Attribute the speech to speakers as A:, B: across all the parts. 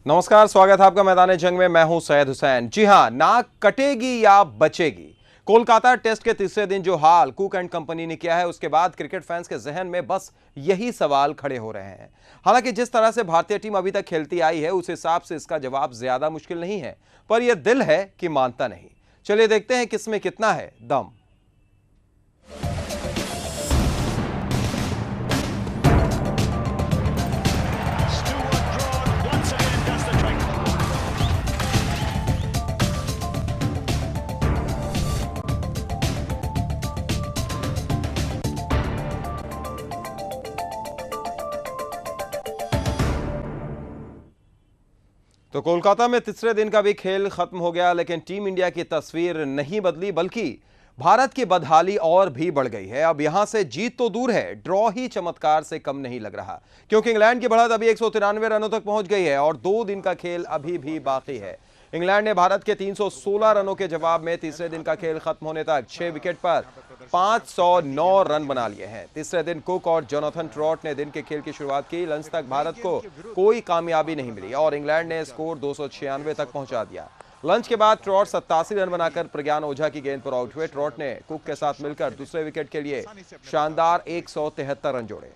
A: नमस्कार, स्वागत है आपका मैदान जंग में। मैं हूं सैयद हुसैन। जी हां, नाक कटेगी या बचेगी? कोलकाता टेस्ट के तीसरे दिन जो हाल कुक एंड कंपनी ने किया है, उसके बाद क्रिकेट फैंस के जहन में बस यही सवाल खड़े हो रहे हैं। हालांकि जिस तरह से भारतीय टीम अभी तक खेलती आई है, उस हिसाब से इसका जवाब ज्यादा मुश्किल नहीं है, पर यह दिल है कि मानता नहीं। चलिए देखते हैं किसमें कितना है दम। तो कोलकाता में तीसरे दिन का भी खेल खत्म हो गया, लेकिन टीम इंडिया की तस्वीर नहीं बदली, बल्कि भारत की बदहाली और भी बढ़ गई है। अब यहां से जीत तो दूर है, ड्रॉ ही चमत्कार से कम नहीं लग रहा, क्योंकि इंग्लैंड की बढ़त अभी 193 रनों तक पहुंच गई है और 2 दिन का खेल अभी भी बाकी है। इंग्लैंड ने भारत के 316 रनों के जवाब में तीसरे दिन का खेल खत्म होने तक 6 विकेट पर 509 रन बना लिए हैं। तीसरे दिन कुक और जोनाथन ट्रॉट ने दिन के खेल की शुरुआत की। लंच तक भारत को कोई कामयाबी नहीं मिली और इंग्लैंड ने स्कोर 296 तक पहुंचा दिया। लंच के बाद ट्रॉट 87 रन बनाकर प्रज्ञान ओझा की गेंद पर आउट हुए। ट्रॉट ने कुक के साथ मिलकर दूसरे विकेट के लिए शानदार 173 रन जोड़े।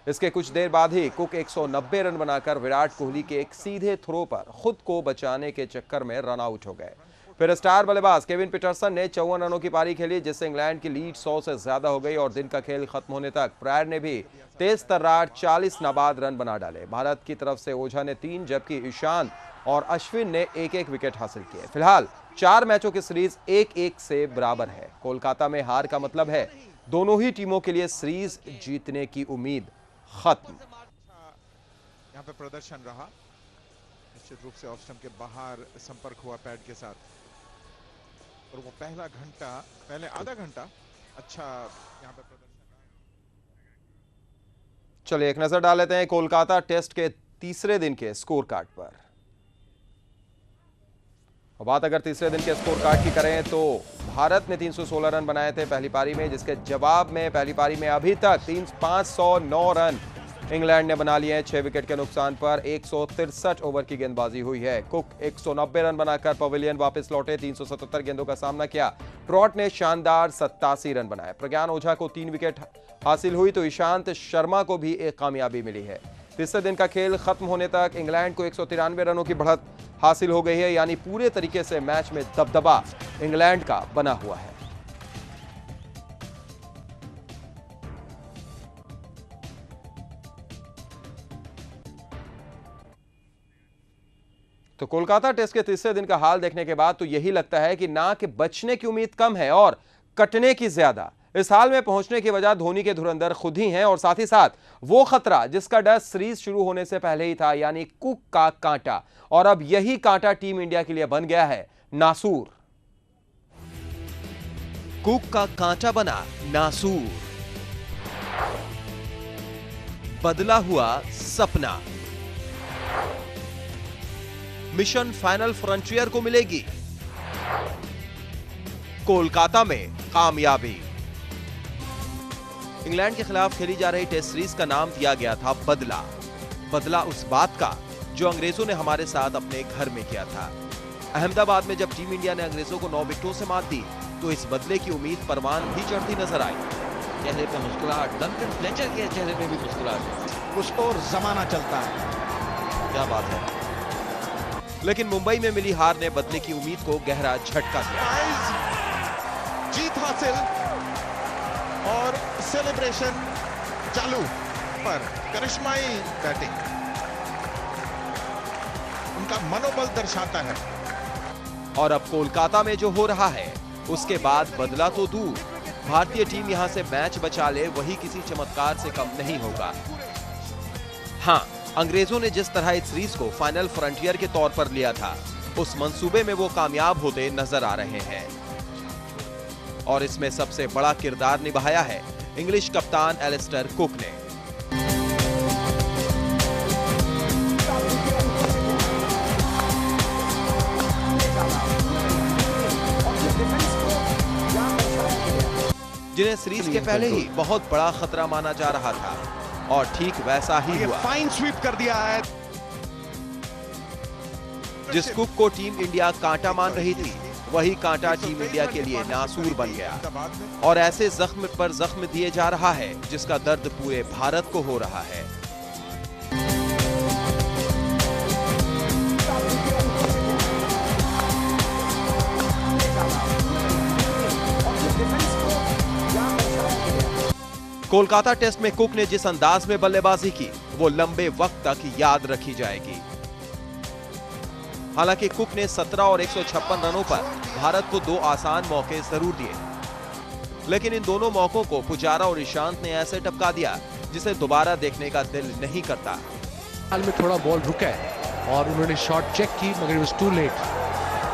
A: इसके कुछ देर बाद ही कुक 190 रन बनाकर विराट कोहली के एक सीधे थ्रो पर खुद को बचाने के चक्कर में रन आउट हो गए। फिर स्टार बल्लेबाज केविन पीटरसन ने 54 रनों की पारी खेली, जिससे इंग्लैंड की लीड 100 से ज्यादा हो गई और दिन का खेल खत्म होने तक प्रायर ने भी तेज तर्रार 40 नाबाद रन बना डाले। भारत की तरफ से ओझा ने 3, जबकि ईशांत और अश्विन ने 1-1 विकेट हासिल किए। फिलहाल 4 मैचों की सीरीज 1-1 से बराबर है। कोलकाता में हार का मतलब है दोनों ही टीमों के लिए सीरीज जीतने की उम्मीद खत्म।
B: यहाँ पे प्रदर्शन रहा, निश्चित रूप से ऑफ स्टंप के बाहर संपर्क हुआ पैड के साथ और वो पहले आधा घंटा अच्छा यहाँ पे प्रदर्शन रहा।
A: चलिए एक नजर डाल लेते हैं कोलकाता टेस्ट के तीसरे दिन के स्कोर कार्ड पर। बात अगर तीसरे दिन के स्कोर कार्ड की करें तो भारत ने 316 रन बनाए थे पहली पारी में, जिसके जवाब में पहली पारी में अभी तक 509 रन इंग्लैंड ने बना लिए हैं। 6 विकेट के नुकसान पर 163 ओवर की गेंदबाजी हुई है। कुक 190 रन बनाकर पवेलियन वापस लौटे, 377 गेंदों का सामना किया। ट्रॉट ने शानदार 87 रन बनाए। प्रज्ञान ओझा को 3 विकेट हासिल हुई तो ईशांत शर्मा को भी एक कामयाबी मिली है। तीसरे दिन का खेल खत्म होने तक इंग्लैंड को 193 रनों की बढ़त हासिल हो गई है, यानी पूरे तरीके से मैच में दबदबा इंग्लैंड का बना हुआ है। तो कोलकाता टेस्ट के तीसरे दिन का हाल देखने के बाद तो यही लगता है कि ना कि बचने की उम्मीद कम है और कटने की ज्यादा। इस हाल में पहुंचने की वजह धोनी के धुरंधर खुद ही हैं और साथ ही साथ वो खतरा जिसका डर सीरीज शुरू होने से पहले ही था, यानी कुक का कांटा। और अब यही कांटा टीम इंडिया के लिए बन गया है नासूर। कुक का कांटा बना नासूर, बदला हुआ सपना। मिशन फाइनल फ्रंटियर को मिलेगी कोलकाता में कामयाबी। इंग्लैंड के खिलाफ खेली जा रही टेस्ट सीरीज का नाम दिया गया था बदला। बदला उस बात का जो अंग्रेजों ने हमारे साथ अपने घर में किया था। अहमदाबाद में जब टीम इंडिया ने अंग्रेजों को 9 विकेटों से मात दी तो इस बदले की उम्मीद परवान भी चढ़ती नजर आई।
C: चेहरे पे मुस्कुराहट, डंकन फ्लेचर के चेहरे पे भी मुस्कुराहट।
B: कुछ और जमाना चलता है,
C: क्या बात है।
A: लेकिन मुंबई में मिली हार ने बदले की उम्मीद को गहरा झटका दिया।
B: जीत हासिल और सेलिब्रेशन चालू पर करिश्माई बैटिंग उनका मनोबल दर्शाता है।
A: और अब कोलकाता में जो हो रहा है उसके बाद बदला तो दूर, भारतीय टीम यहां से मैच बचा ले वही किसी चमत्कार से कम नहीं होगा। हां, अंग्रेजों ने जिस तरह इस सीरीज को फाइनल फ्रंटियर के तौर पर लिया था, उस मंसूबे में वो कामयाब होते नजर आ रहे हैं और इसमें सबसे बड़ा किरदार निभाया है इंग्लिश कप्तान एलिस्टर कुक ने। जिन्हें सीरीज के पहले ही बहुत बड़ा खतरा माना जा रहा था और ठीक वैसा ही हुआ।
B: फाइन स्वीप कर दिया है।
A: जिस कुक को टीम इंडिया कांटा मान रही थी, वही कांटा टीम इंडिया के लिए नासूर बन गया और ऐसे जख्म पर जख्म दिए जा रहा है जिसका दर्द पूरे भारत को हो रहा है। कोलकाता टेस्ट में कुक ने जिस अंदाज में बल्लेबाजी की, वो लंबे वक्त तक याद रखी जाएगी। हालांकि कुक ने 17 और 156 रनों पर भारत को 2 आसान मौके जरूर दिए, लेकिन इन दोनों मौकों को पुजारा और ईशांत ने ऐसे टपका दिया जिसे दोबारा देखने का दिल नहीं करता।
D: हाल में थोड़ा बॉल रुका है और उन्होंने शॉट चेक की, मगर इट वाज टू लेट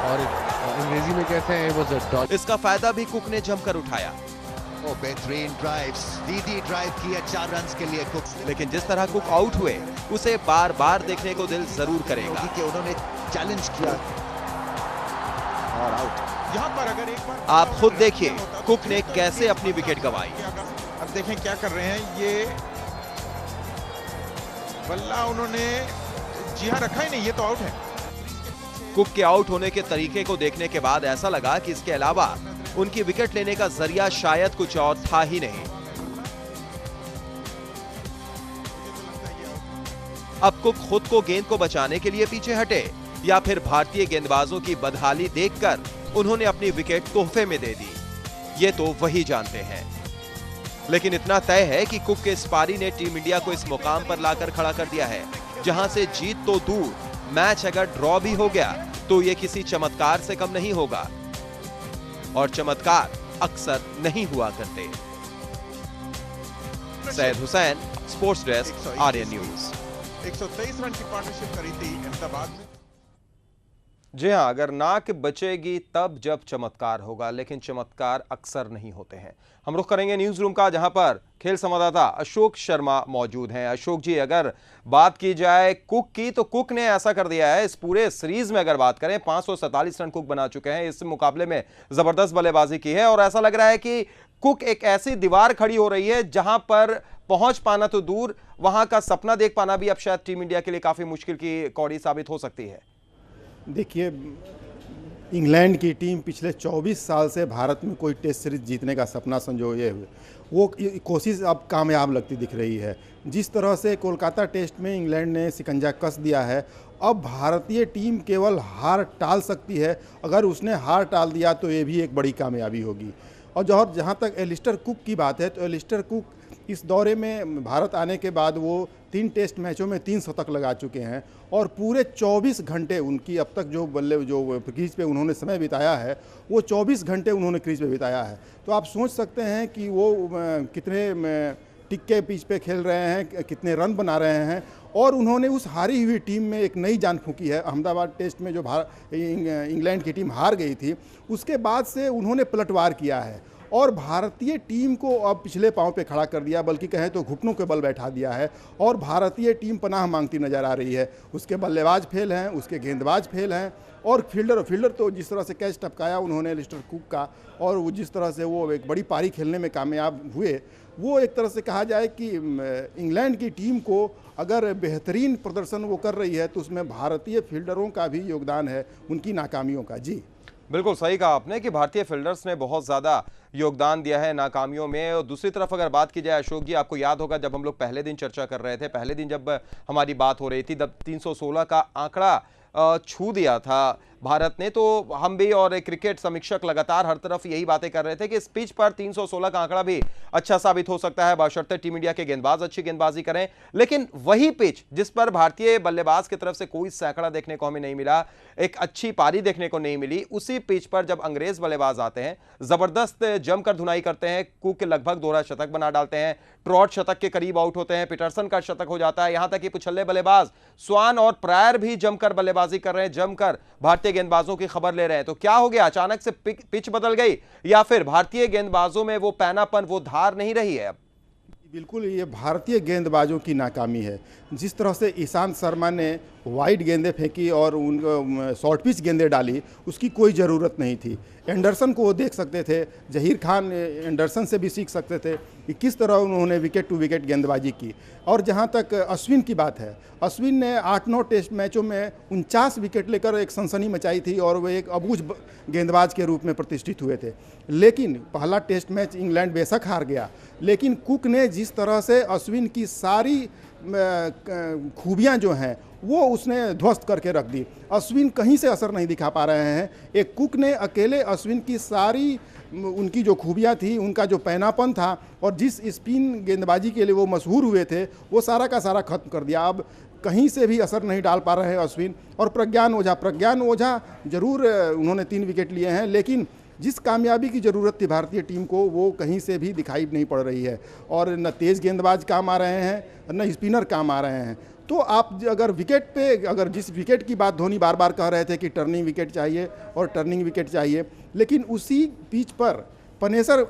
D: और अंग्रेजी में कहते हैं इट वाज अ डॉट।
A: इसका फायदा भी कुक ने जमकर उठाया।
E: बेहतरीन ड्राइव, सीधी ड्राइव किया 4 रन के लिए कुक।
A: लेकिन जिस तरह कुक आउट हुए, उसे बार बार देखने को दिल जरूर करेगा
E: कि उन्होंने चैलेंज किया और आउट।
B: यहाँ पर अगर एक बार
A: आप खुद देखिए कुक ने कैसे अपनी विकेट गंवाई।
B: अब देखें क्या कर रहे हैं, ये बल्ला उन्होंने जी हाँ रखा ही नहीं, ये तो आउट है।
A: कुक के आउट होने के तरीके को देखने के बाद ऐसा लगा कि इसके अलावा उनकी विकेट लेने का जरिया शायद कुछ और था ही नहीं। अब कुक खुद को गेंद को बचाने के लिए पीछे हटे या फिर भारतीय गेंदबाजों की बदहाली देखकर उन्होंने अपनी विकेट तोहफे में दे दी, ये तो वही जानते हैं। लेकिन इतना तय है कि कुक के इस पारी ने टीम इंडिया को इस मुकाम पर लाकर खड़ा कर दिया है, जहां से जीत तो दूर, मैच अगर ड्रॉ भी हो गया तो ये किसी चमत्कार से कम नहीं होगा, और चमत्कार अक्सर नहीं हुआ करते। Syed Hussain, sports desk, Aryan news.
B: 123 run की पार्टनरशिप करी थी अहमदाबाद में।
A: जी हाँ, अगर नाक बचेगी तब जब चमत्कार होगा, लेकिन चमत्कार अक्सर नहीं होते हैं। हम रुख करेंगे न्यूज रूम का, जहां पर खेल संवाददाता अशोक शर्मा मौजूद हैं। अशोक जी, अगर बात की जाए कुक की, तो कुक ने ऐसा कर दिया है, इस पूरे सीरीज में अगर बात करें 547 रन कुक बना चुके हैं, इस मुकाबले में जबरदस्त बल्लेबाजी की है और ऐसा लग रहा है कि कुक एक ऐसी दीवार खड़ी हो रही है जहां पर पहुंच पाना तो दूर, वहां का सपना देख पाना भी अब शायद टीम इंडिया के लिए काफी मुश्किल की कौड़ी साबित हो सकती है।
F: देखिए, इंग्लैंड की टीम पिछले 24 साल से भारत में कोई टेस्ट सीरीज जीतने का सपना संजोए हुए, वो कोशिश अब कामयाब लगती दिख रही है। जिस तरह से कोलकाता टेस्ट में इंग्लैंड ने शिकंजा कस दिया है, अब भारतीय टीम केवल हार टाल सकती है। अगर उसने हार टाल दिया तो ये भी एक बड़ी कामयाबी होगी। और जहाँ तक एलिस्टर कुक की बात है, तो एलिस्टर कुक इस दौरे में भारत आने के बाद वो 3 टेस्ट मैचों में 3 शतक लगा चुके हैं और पूरे 24 घंटे उनकी अब तक जो क्रीज पे उन्होंने समय बिताया है, वो 24 घंटे उन्होंने क्रीज पे बिताया है। तो आप सोच सकते हैं कि वो कितने टिक्के पिच पे खेल रहे हैं, कितने रन बना रहे हैं। और उन्होंने उस हारी हुई टीम में एक नई जान फूंकी है। अहमदाबाद टेस्ट में जो इंग्लैंड की टीम हार गई थी, उसके बाद से उन्होंने पलटवार किया है और भारतीय टीम को अब पिछले पांव पे खड़ा कर दिया, बल्कि कहें तो घुटनों के बल बैठा दिया है और भारतीय टीम पनाह मांगती नजर आ रही है। उसके बल्लेबाज फेल हैं, उसके गेंदबाज फेल हैं और फील्डर तो जिस तरह से कैच टपकाया उन्होंने एलिस्टर कुक का, और वो जिस तरह से वो एक बड़ी पारी खेलने में कामयाब हुए, वो एक तरह से कहा जाए कि इंग्लैंड की टीम को अगर बेहतरीन प्रदर्शन वो कर रही है तो उसमें भारतीय फील्डरों का भी योगदान है उनकी नाकामियों का। जी
A: बिल्कुल सही कहा आपने कि भारतीय फील्डर्स ने बहुत ज़्यादा योगदान दिया है नाकामियों में। और दूसरी तरफ अगर बात की जाए अशोक जी, आपको याद होगा जब हम लोग पहले दिन चर्चा कर रहे थे, पहले दिन जब हमारी बात हो रही थी, तब 316 का आंकड़ा छू दिया था भारत ने, तो हम भी और एक क्रिकेट समीक्षक लगातार हर तरफ यही बातें कर रहे थे कि इस पिच पर 316 का आंकड़ा भी अच्छा साबित हो सकता है, बशर्ते टीम इंडिया के गेंदबाज अच्छी गेंदबाजी करें। लेकिन वही पिच जिस पर भारतीय बल्लेबाज की तरफ से कोई सैकड़ा देखने को हमें नहीं मिला, एक अच्छी पारी देखने को नहीं मिली, उसी पिच पर जब अंग्रेज बल्लेबाज आते हैं, जबरदस्त जमकर धुनाई करते हैं, कुक लगभग दोहरा शतक बना डालते हैं, ट्रॉट शतक के करीब आउट होते हैं, पीटरसन का शतक हो जाता है, यहां तक कि पिछले बल्लेबाज स्वान और प्रायर भी जमकर बल्लेबाजी कर रहे हैं, जमकर भारतीय गेंदबाजों की खबर ले रहे हैं। तो क्या हो गया, अचानक से पिच बदल गई या फिर भारतीय गेंदबाजों में वो पैनापन, वो धार नहीं रही है? अब
F: बिल्कुल ये भारतीय गेंदबाजों की नाकामी है। जिस तरह से ईशांत शर्मा ने वाइड गेंदें फेंकी और उन शॉर्ट पिच गेंदें डाली, उसकी कोई ज़रूरत नहीं थी। एंडरसन को वो देख सकते थे, जहीर खान एंडरसन से भी सीख सकते थे कि किस तरह उन्होंने विकेट टू विकेट गेंदबाजी की। और जहाँ तक अश्विन की बात है, अश्विन ने 8-9 टेस्ट मैचों में 49 विकेट लेकर एक सनसनी मचाई थी और वो एक अबूझ गेंदबाज के रूप में प्रतिष्ठित हुए थे। लेकिन पहला टेस्ट मैच इंग्लैंड बेशक हार गया, लेकिन कुक ने जिस तरह से अश्विन की सारी खूबियां जो हैं वो उसने ध्वस्त करके रख दी। अश्विन कहीं से असर नहीं दिखा पा रहे हैं। एक कुक ने अकेले अश्विन की सारी उनकी जो खूबियां थी, उनका जो पैनापन था और जिस स्पिन गेंदबाजी के लिए वो मशहूर हुए थे, वो सारा का सारा खत्म कर दिया। अब कहीं से भी असर नहीं डाल पा रहे हैं अश्विन। और प्रज्ञान ओझा जरूर उन्होंने 3 विकेट लिए हैं, लेकिन जिस कामयाबी की ज़रूरत थी भारतीय टीम को, वो कहीं से भी दिखाई नहीं पड़ रही है। और न तेज़ गेंदबाज काम आ रहे हैं, न स्पिनर काम आ रहे हैं। तो आप अगर विकेट पे, अगर जिस विकेट की बात धोनी बार बार कह रहे थे कि टर्निंग विकेट चाहिए और टर्निंग विकेट चाहिए, लेकिन उसी पिच पर पनेसर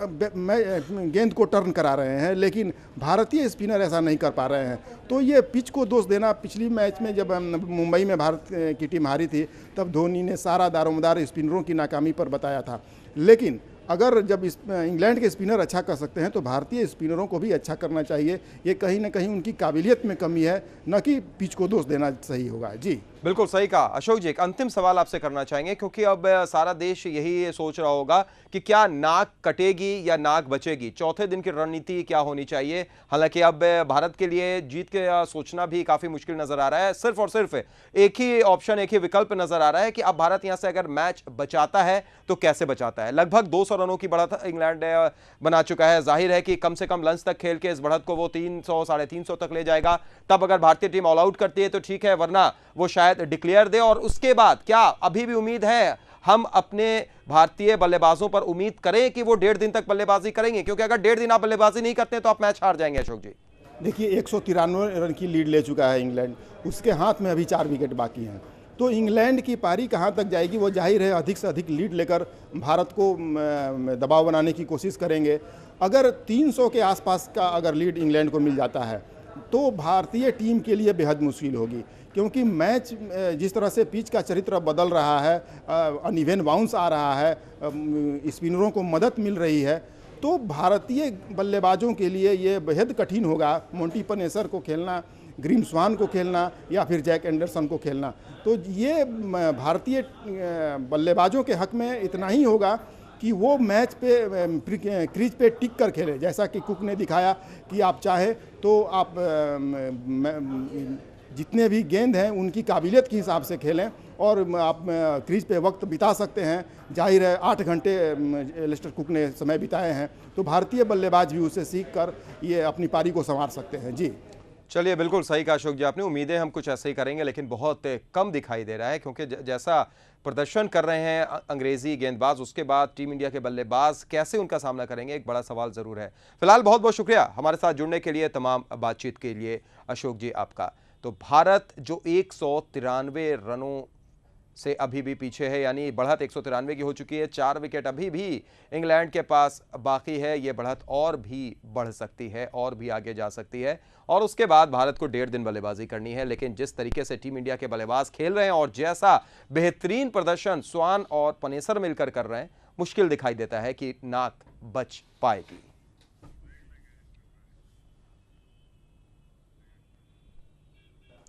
F: गेंद को टर्न करा रहे हैं, लेकिन भारतीय स्पिनर ऐसा नहीं कर पा रहे हैं। तो ये पिच को दोष देना, पिछली मैच में जब मुंबई में भारत की टीम हारी थी, तब धोनी ने सारा दारोमदार स्पिनरों की नाकामी पर बताया था। लेकिन अगर जब इंग्लैंड के स्पिनर अच्छा कर सकते हैं तो भारतीय स्पिनरों को भी अच्छा करना चाहिए। ये कहीं ना कहीं उनकी काबिलियत में कमी है, न कि पिच को दोष देना सही होगा। जी
A: बिल्कुल सही कहा। अशोक जी, एक अंतिम सवाल आपसे करना चाहेंगे, क्योंकि अब सारा देश यही सोच रहा होगा कि क्या नाक कटेगी या नाक बचेगी, चौथे दिन की रणनीति क्या होनी चाहिए। हालांकि अब भारत के लिए जीत के सोचना भी काफी मुश्किल नजर आ रहा है। सिर्फ और सिर्फ एक ही ऑप्शन, एक ही विकल्प नजर आ रहा है कि अब भारत यहां से अगर मैच बचाता है तो कैसे बचाता है। लगभग 200 रनों की बढ़त इंग्लैंड बना चुका है। जाहिर है कि कम से कम लंच तक खेल के इस बढ़त को वो 300 साढ़े 300 तक ले जाएगा। तब अगर भारतीय टीम ऑल आउट करती है तो ठीक है, वरना वो शायद डिक्लेयर दे। और उसके बाद क्या अभी भी उम्मीद है, हम अपने भारतीय बल्लेबाजों पर उम्मीद करें कि वो 1.5 दिन तक बल्लेबाजी करेंगे? क्योंकि अगर 1.5 दिन आप बल्लेबाजी नहीं करते तो आप मैच हार जाएंगे। अशोक जी,
F: देखिए 193 रन की लीड ले चुका है इंग्लैंड, उसके हाथ में अभी 4 विकेट बाकी हैं। तो इंग्लैंड की पारी कहाँ तक जाएगी, वो जाहिर है अधिक से अधिक लीड लेकर भारत को दबाव बनाने की कोशिश करेंगे। अगर 300 के आसपास का अगर लीड इंग्लैंड को मिल जाता है तो भारतीय टीम के लिए बेहद मुश्किल होगी, क्योंकि मैच जिस तरह से पिच का चरित्र बदल रहा है, अनइवन बाउंस आ रहा है, स्पिनरों को मदद मिल रही है, तो भारतीय बल्लेबाजों के लिए ये बेहद कठिन होगा मोंटी पनेसर को खेलना, ग्रीम स्वान को खेलना या फिर जैक एंडरसन को खेलना। तो ये भारतीय बल्लेबाजों के हक में इतना ही होगा कि वो मैच पे क्रीज पे टिक कर खेले, जैसा कि कुक ने दिखाया कि आप चाहे तो आप जितने भी गेंद हैं उनकी काबिलियत के हिसाब से खेलें और आप क्रीज पे वक्त बिता सकते हैं। जाहिर है 8 घंटे एलिस्टर कुक ने समय बिताए हैं, तो भारतीय बल्लेबाज भी उसे सीख कर ये अपनी पारी को संवार सकते हैं। जी
A: चलिए, बिल्कुल सही कहा अशोक जी आपने। उम्मीदें हम कुछ ऐसे ही करेंगे, लेकिन बहुत कम दिखाई दे रहा है, क्योंकि जैसा प्रदर्शन कर रहे हैं अंग्रेजी गेंदबाज, उसके बाद टीम इंडिया के बल्लेबाज कैसे उनका सामना करेंगे, एक बड़ा सवाल जरूर है। फिलहाल बहुत बहुत शुक्रिया हमारे साथ जुड़ने के लिए, तमाम बातचीत के लिए अशोक जी आपका। तो भारत जो 193 रनों से अभी भी पीछे है, यानी बढ़त 193 की हो चुकी है। 4 विकेट अभी भी इंग्लैंड के पास बाकी है। ये बढ़त और भी बढ़ सकती है और भी आगे जा सकती है, और उसके बाद भारत को 1.5 दिन बल्लेबाजी करनी है। लेकिन जिस तरीके से टीम इंडिया के बल्लेबाज खेल रहे हैं और जैसा बेहतरीन प्रदर्शन स्वान और पनेसर मिलकर कर रहे हैं, मुश्किल दिखाई देता है कि नाक बच पाएगी।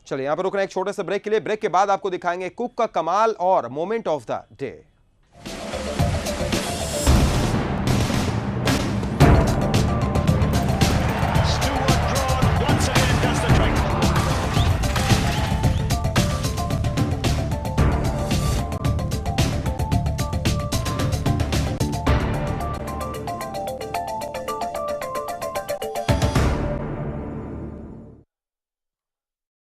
A: चलिए, यहां पर रुकना एक छोटे से ब्रेक के लिए। ब्रेक के बाद आपको दिखाएंगे कुक का कमाल और मोमेंट ऑफ द डे।